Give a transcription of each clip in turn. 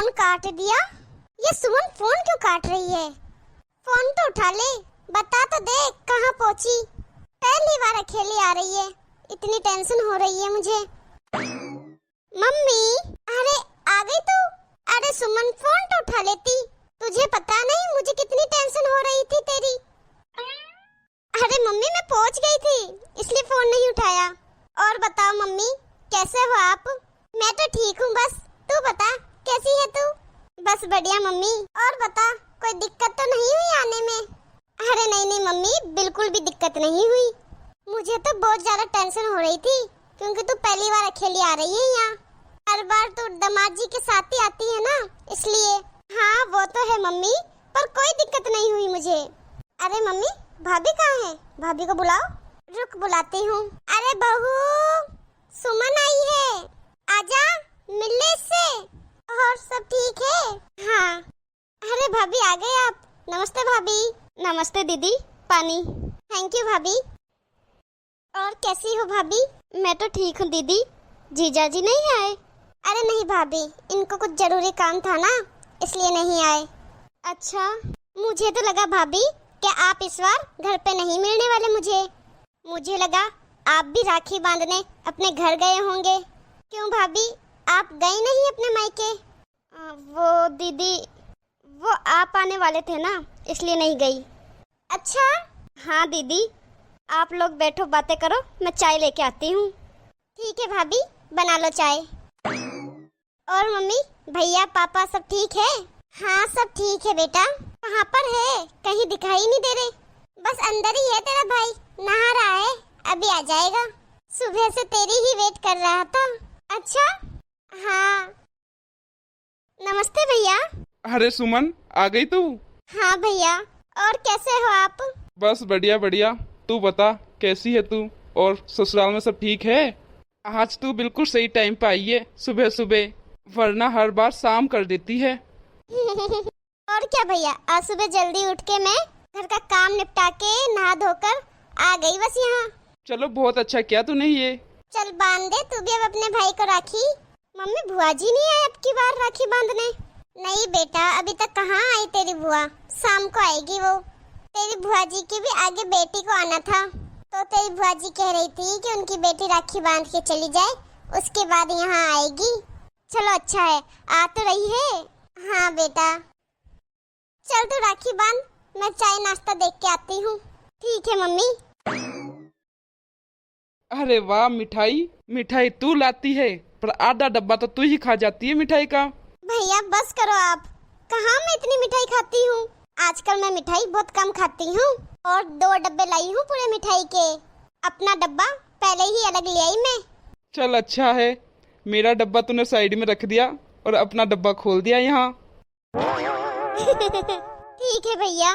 Phone काट दिया। ये सुमन फोन क्यों काट रही है? फोन तो उठा ले, बता तो दे कहाँ पहुंची। पहली बार अकेली आ रही है, इतनी टेंशन हो रही है मुझे। मम्मी, अरे आ गई तू? अरे सुमन फोन तो उठा लेती, तुझे पता नहीं मुझे कितनी टेंशन हो रही थी तेरी। अरे मम्मी मैं पहुंच गई थी इसलिए फोन नहीं उठाया। और बताओ मम्मी, कैसे हो आप? मैं तो ठीक हूँ, बस तू बता कैसी है तू? बस बढ़िया मम्मी। और बता, कोई दिक्कत तो नहीं हुई आने में? अरे नहीं नहीं मम्मी, बिल्कुल भी दिक्कत नहीं हुई। मुझे तो बहुत ज्यादा टेंशन हो रही थी क्योंकि तू पहली बार अकेली आ रही है यहाँ। हर बार तो दामाद जी के साथ ही आती है ना, इसलिए। हाँ वो तो है मम्मी, पर कोई दिक्कत नहीं हुई मुझे। अरे मम्मी, भाभी कहाँ है? भाभी को बुलाओ। रुक बुलाती हूँ। अरे बहू, सुमन आई है, आजा मिल ले इससे। और सब ठीक है? हाँ। अरे भाभी आ गए आप। नमस्ते भाभी। नमस्ते दीदी। पानी। थैंक यू भाभी। और कैसी हो भाभी? मैं तो ठीक हूँ दीदी। जीजा जी नहीं आए? अरे नहीं भाभी, इनको कुछ जरूरी काम था ना, इसलिए नहीं आए। अच्छा, मुझे तो लगा भाभी कि आप इस बार घर पे नहीं मिलने वाले। मुझे लगा आप भी राखी बांधने अपने घर गए होंगे। क्यों भाभी, आप गए नहीं अपने मायके? वो दीदी, वो आप आने वाले थे ना, इसलिए नहीं गई। अच्छा। हाँ दीदी, आप लोग बैठो बातें करो, मैं चाय लेके आती हूँ। ठीक है भाभी, बना लो चाय। और मम्मी, भैया पापा सब ठीक है? हाँ सब ठीक है बेटा। कहाँ पर है? कहीं दिखाई नहीं दे रहे। बस अंदर ही है तेरा भाई, नहा रहा है, अभी आ जाएगा। सुबह से तेरी ही वेट कर रहा था। अच्छा। हाँ नमस्ते भैया। अरे सुमन, आ गई तू? हाँ भैया, और कैसे हो आप? बस बढ़िया बढ़िया। तू बता कैसी है तू? और ससुराल में सब ठीक है? आज तू बिल्कुल सही टाइम पे आई है, सुबह सुबह, वरना हर बार शाम कर देती है। और क्या भैया, आज सुबह जल्दी उठ के मैं घर का काम निपटा के नहा धोकर आ गई बस यहाँ। चलो बहुत अच्छा किया तूने ये। चल बांध दे तू भी अब अपने भाई को राखी। मम्मी, बुआ जी नहीं आए अब की बार राखी बांधने? नहीं बेटा, अभी तक कहाँ आई तेरी बुआ, शाम को आएगी वो। तेरी बुआ जी की भी आगे बेटी को आना था, तो तेरी बुआ जी कह रही थी कि उनकी बेटी राखी बांध के चली जाए, उसके बाद यहाँ आएगी। चलो अच्छा है, आ तो रही है। हाँ बेटा, चल तू राखी बांध, मैं चाय नाश्ता देख के आती हूँ। ठीक है मम्मी। अरे वाह, मिठाई तू लाती है, पर आधा डब्बा तो तू ही खा जाती है मिठाई का। भैया बस करो आप, कहाँ मैं इतनी मिठाई खाती हूँ। आजकल मैं मिठाई बहुत कम खाती हूँ, और 2 डब्बे लाई हूँ पूरे मिठाई के। अपना डब्बा पहले ही अलग ले आई मैं। चल अच्छा है, मेरा डब्बा तूने साइड में रख दिया और अपना डब्बा खोल दिया यहाँ। ठीक है भैया।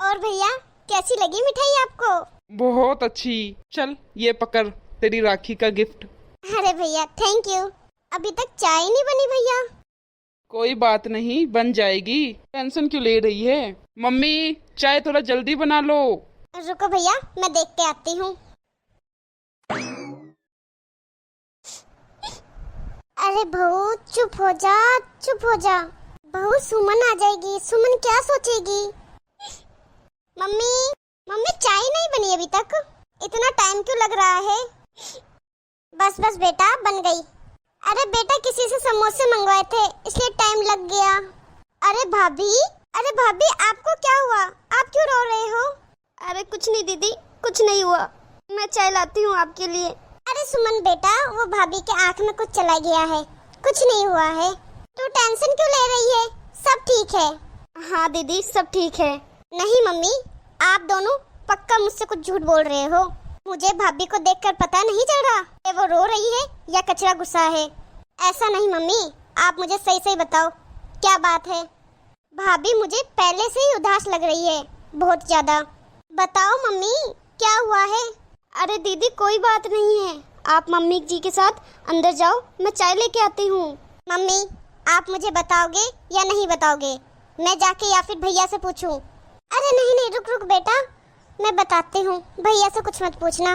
और भैया, कैसी लगी मिठाई आपको? बहुत अच्छी। चल ये पकड़ तेरी राखी का गिफ्ट। अरे भैया थैंक यू। अभी तक चाय नहीं बनी भैया? कोई बात नहीं, बन जाएगी, टेंशन क्यों ले रही है। मम्मी, चाय थोड़ा जल्दी बना लो। रुको भैया, मैं देख के आती हूँ। अरे बहू चुप हो जा, चुप हो जा। बहू सुमन आ जाएगी, सुमन क्या सोचेगी? मम्मी, मम्मी चाय नहीं बनी अभी तक, इतना टाइम क्यों लग रहा है? बस बस बेटा, बन गई। अरे बेटा, किसी से समोसे मंगवाए थे इसलिए टाइम लग गया। अरे भाभी, आपको क्या हुआ? आप क्यों रो रहे हो? अरे कुछ नहीं दीदी, कुछ नहीं हुआ, मैं चाय लाती हूँ आपके लिए। अरे सुमन बेटा, वो भाभी के आँख में कुछ चला गया है, कुछ नहीं हुआ है। तू टेंशन क्यों ले रही है? सब ठीक है। हाँ दीदी सब ठीक है। नहीं मम्मी, आप दोनों पक्का मुझसे कुछ झूठ बोल रहे हो। मुझे भाभी को देखकर पता नहीं चल रहा कि वो रो रही है या कचरा गुस्सा है। ऐसा नहीं मम्मी, आप मुझे सही सही बताओ क्या बात है। भाभी मुझे पहले से ही उदास लग रही है, बहुत ज्यादा। बताओ मम्मी क्या हुआ है? अरे दीदी कोई बात नहीं है, आप मम्मी जी के साथ अंदर जाओ, मैं चाय लेके आती हूँ। मम्मी आप मुझे बताओगे या नहीं बताओगे? मैं जाके या फिर भैया से पूछूं? अरे नहीं नहीं, रुक रुक बेटा, मैं बताती हूँ, भैया से कुछ मत पूछना।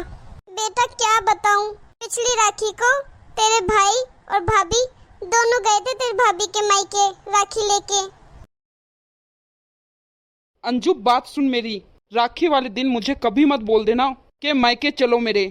बेटा क्या बताऊँ, पिछली राखी को तेरे भाई और भाभी दोनों गए थे तेरी भाभी के मायके राखी लेके। अंजू बात सुन मेरी, राखी वाले दिन मुझे कभी मत बोल देना कि मायके चलो मेरे।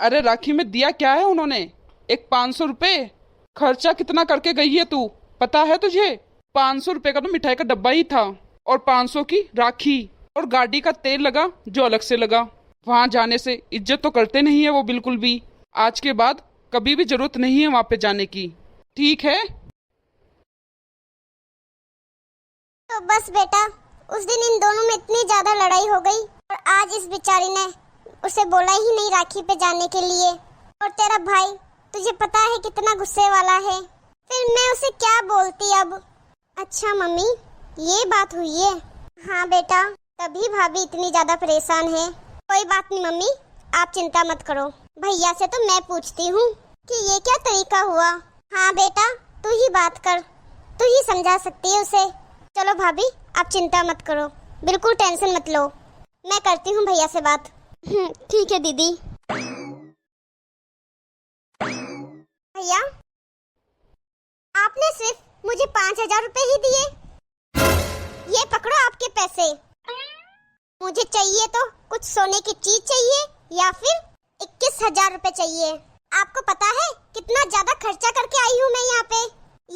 अरे राखी में दिया क्या है उन्होंने? एक 500 रुपये। खर्चा कितना करके गई है तू, पता है तुझे? 500 रुपये का तो मिठाई का डब्बा ही था और 500 की राखी और गाड़ी का तेल लगा जो अलग से लगा। वहां जाने से इज्जत तो करते नहीं है वो बिल्कुल भी। आज के बाद कभी भी जरूरत नहीं है वहां पे जाने की, ठीक है? तो बस बेटा, उस दिन इन दोनों में इतनी ज्यादा लड़ाई हो गई और आज इस बेचारी ने उसे बोला ही नहीं राखी पे जाने के लिए। और तेरा भाई तुझे पता है कितना गुस्से वाला है, फिर मैं उसे क्या बोलती अब। अच्छा मम्मी, ये बात हुई है। हाँ बेटा, तभी भाभी इतनी ज्यादा परेशान है। कोई बात नहीं मम्मी, आप चिंता मत करो। भैया से तो मैं पूछती हूँ कि ये क्या तरीका हुआ। हाँ बेटा, तू ही बात कर, तू ही समझा सकती है उसे। चलो भाभी, आप चिंता मत करो, बिल्कुल टेंशन मत लो, मैं करती हूँ भैया से बात। ठीक है दीदी। भैया, आपने सिर्फ मुझे 5,000 रुपए ही दिए। ये पकड़ो आपके पैसे। मुझे चाहिए तो कुछ सोने की चीज चाहिए या फिर 21,000 रुपए चाहिए। आपको पता है कितना ज्यादा खर्चा करके आई हूँ मैं यहाँ पे?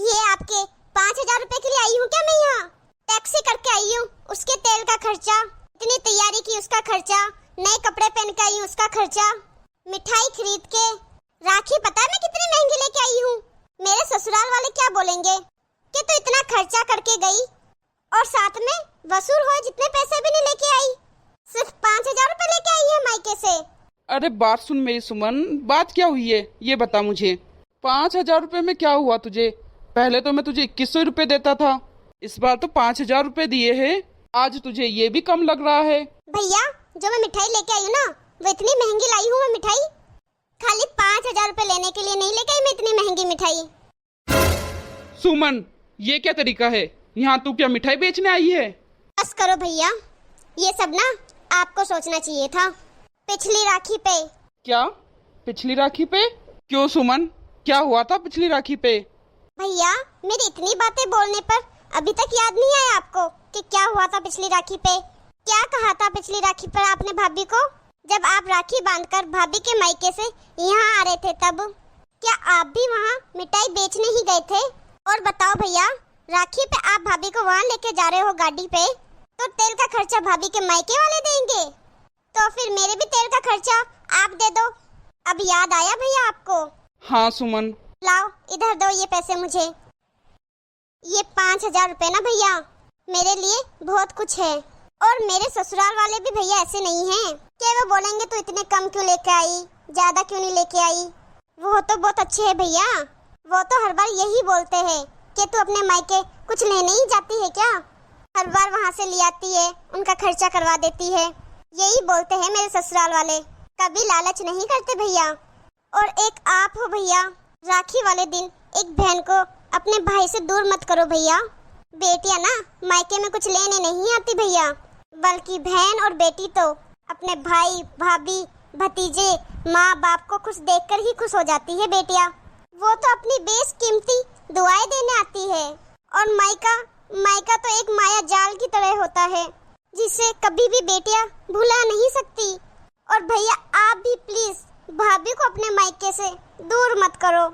ये आपके 5,000 रुपए के लिए आई हूँ क्या मैं यहाँ? टैक्सी करके आई हूँ, उसके तेल का खर्चा, इतनी तैयारी की उसका खर्चा, नए कपड़े पहन के आई हूँ उसका खर्चा, मिठाई खरीद के, राखी पता है मैं कितनी महंगी लेके आई हूँ। मेरे ससुराल वाले क्या बोलेंगे कि तू इतना खर्चा करके गई और साथ में वसूल हुए जितने पैसे भी नहीं लेके आई, सिर्फ 5,000 रुपए लेके आई है मायके से। अरे बात सुन मेरी सुमन, बात क्या हुई है ये बता मुझे। 5,000 रुपये में क्या हुआ तुझे? पहले तो मैं तुझे 2100 रुपये देता था, इस बार तो 5,000 रुपये दिए हैं। आज तुझे ये भी कम लग रहा है? भैया, जो मैं मिठाई लेके आई हूँ ना, वो इतनी महंगी लाई हूँ मैं मिठाई। खाली 5,000 रुपए लेने के लिए नहीं लेके आई मैं इतनी महंगी मिठाई। सुमन, ये क्या तरीका है? यहाँ तू क्या मिठाई बेचने आई है? बस करो भैया, ये सब ना आपको सोचना चाहिए था। पिछली राखी पे। क्या पिछली राखी पे? क्यों सुमन, क्या हुआ था पिछली राखी पे? भैया, मेरी इतनी बातें बोलने पर अभी तक याद नहीं आया आपको कि क्या हुआ था पिछली राखी पे? क्या कहा था पिछली राखी पर आपने भाभी को, जब आप राखी बांधकर भाभी के मायके से यहाँ आ रहे थे तब? क्या आप भी वहाँ मिठाई बेचने ही गए थे? और बताओ भैया, राखी पे आप भाभी को वहाँ लेके जा रहे हो गाड़ी पे, तो तेल का खर्चा भाभी के मायके वाले देंगे, तो फिर मेरे भी तेल का खर्चा आप दे दो। अब याद आया भैया आपको? हाँ सुमन। लाओ इधर दो ये पैसे मुझे। ये 5,000 रुपए ना भैया, मेरे लिए बहुत कुछ है। और मेरे ससुराल वाले भी भैया ऐसे नहीं हैं कि वो बोलेंगे तू इतने कम क्यों लेके आई, ज्यादा क्यों नहीं लेके आई। वो तो बहुत अच्छे हैं भैया, वो तो हर बार यही बोलते हैं कि तू अपने मायके कुछ लेने ही जाती है क्या, हर बार वहाँ से ले आती है, उनका खर्चा करवा देती है। यही बोलते हैं मेरे ससुराल वाले, कभी लालच नहीं करते भैया। और एक आप हो भैया, राखी वाले दिन एक बहन को अपने भाई से दूर मत करो भैया। बेटियां ना मायके में कुछ लेने नहीं आती भैया, बल्कि बहन और बेटी तो अपने भाई भाभी भतीजे माँ बाप को खुश देखकर ही खुश हो जाती है बेटियां। वो तो अपनी बेशकीमती दुआएं देने आती है। और मायका मायका तो एक माया जाल की तरह होता है जिसे कभी भी बेटियां भुला नहीं सकती। और भैया आप भी प्लीज भाभी को अपने मायके से दूर मत करो।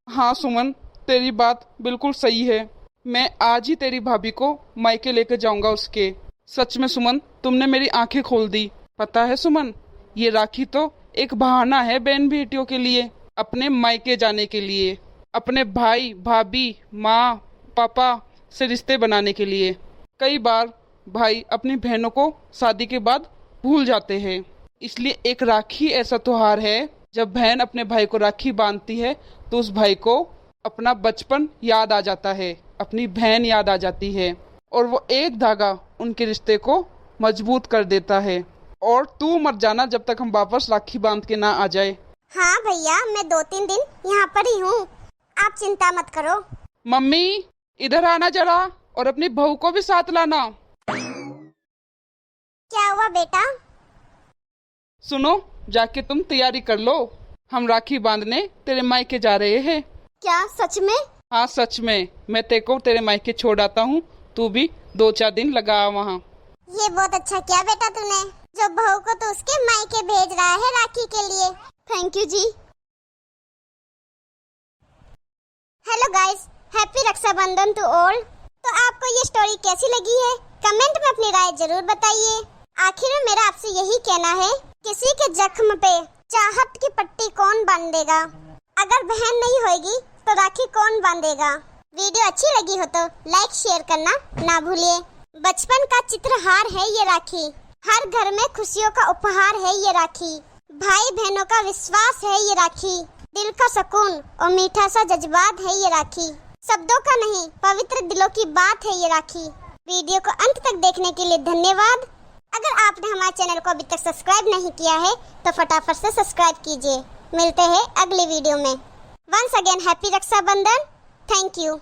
हाँ सुमन, तेरी बात बिल्कुल सही है। मैं आज ही तेरी भाभी को मायके लेकर जाऊंगा उसके। सच में सुमन, तुमने मेरी आंखें खोल दी। पता है सुमन, ये राखी तो एक बहाना है बहन बेटियों के लिए अपने मायके जाने के लिए, अपने भाई भाभी माँ पापा से रिश्ते बनाने के लिए। कई बार भाई अपनी बहनों को शादी के बाद भूल जाते हैं, इसलिए एक राखी ऐसा त्योहार है जब बहन अपने भाई को राखी बांधती है तो उस भाई को अपना बचपन याद आ जाता है, अपनी बहन याद आ जाती है और वो एक धागा उनके रिश्ते को मजबूत कर देता है। और तू मत जाना जब तक हम वापस राखी बांध के ना आ जाए। हाँ भैया, मैं 2-3 दिन यहाँ पर ही हूँ, आप चिंता मत करो। मम्मी इधर आना जरा, और अपनी बहू को भी साथ लाना। क्या हुआ बेटा? सुनो, जाके तुम तैयारी कर लो, हम राखी बांधने तेरे मायके जा रहे हैं। क्या सच में? हाँ सच में, मैं तेरे को तेरे मायके छोड़ आता हूँ, तू भी 2-4 दिन लगा आ वहाँ। ये बहुत अच्छा किया बेटा तूने, जो बहू को तो उसके मायके भेज रहा है राखी के लिए। थैंक यू जी। Hello guys, happy Rakshabandhan to all. तो आपको ये स्टोरी कैसी लगी है, कमेंट में अपनी राय जरूर बताइए। आखिर में मेरा आपसे यही कहना है, किसी के जख्म पे चाहत की पट्टी कौन बांधेगा? अगर बहन नहीं होगी तो राखी कौन बांधेगा? वीडियो अच्छी लगी हो तो लाइक शेयर करना ना भूलिए। बचपन का चित्रहार है ये राखी, हर घर में खुशियों का उपहार है ये राखी, भाई बहनों का विश्वास है ये राखी, दिल का सुकून और मीठा सा जज्बात है ये राखी, शब्दों का नहीं पवित्र दिलों की बात है ये राखी। वीडियो को अंत तक देखने के लिए धन्यवाद। अगर आपने हमारे चैनल को अभी तक सब्सक्राइब नहीं किया है तो फटाफट से सब्सक्राइब कीजिए। मिलते हैं अगली वीडियो में। Once again happy Rakshabandhan. Thank you.